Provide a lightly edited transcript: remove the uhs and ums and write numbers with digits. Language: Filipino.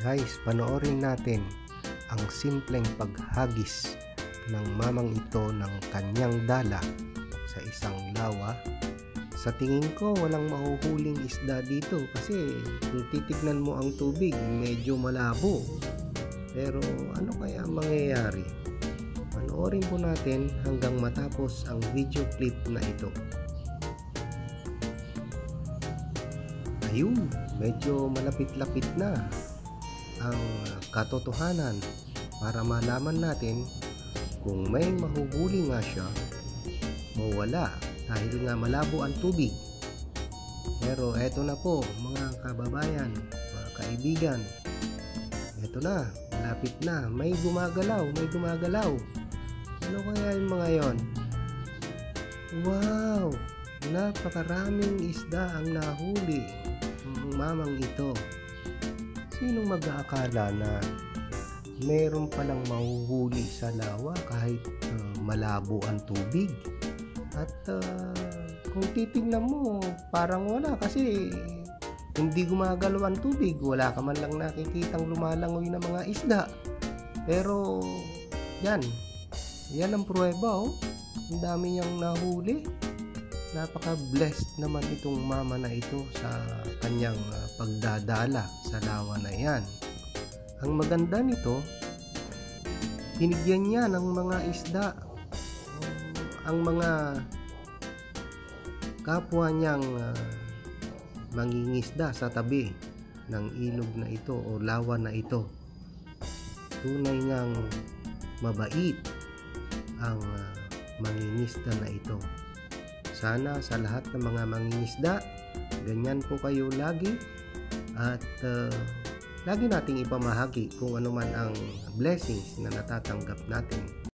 Guys, panoorin natin ang simpleng paghagis ng mamang ito ng kanyang dala sa isang lawa. Sa tingin ko walang mahuhuling isda dito kasi kung titignan mo ang tubig medyo malabo. Pero ano kaya mangyayari? Panoorin po natin hanggang matapos ang video clip na ito. Ayun, medyo malapit-lapit na ang katotohanan para malaman natin kung may mahuhuli nga siya o wala dahil nga malabo ang tubig. Pero eto na po mga kababayan, mga kaibigan, eto na, malapit na, may gumagalaw. Ano kaya yung mga yon? Wow, napakaraming isda ang nahuli ng mamang ito. Sinong mag-aakala na meron palang mahuhuli sa lawa kahit malabo ang tubig? At kung titignan mo, parang wala kasi hindi gumagalaw ang tubig. Wala ka man lang nakikitang lumalangoy na mga isda. Pero yan ang pruweba, oh. Ang dami niyang nahuli. Napaka-blessed naman itong mama na ito sa kanyang pagdadala sa lawa na yan. Ang maganda nito, binigyan niya ng mga isda ang mga kapwa niyang mangingisda sa tabi ng ilog na ito o lawa na ito. Tunay ngang mabait ang mangingisda na ito. Sana sa lahat ng mga mangingisda, ganyan po kayo lagi at lagi nating ipamahagi kung ano man ang blessings na natatanggap natin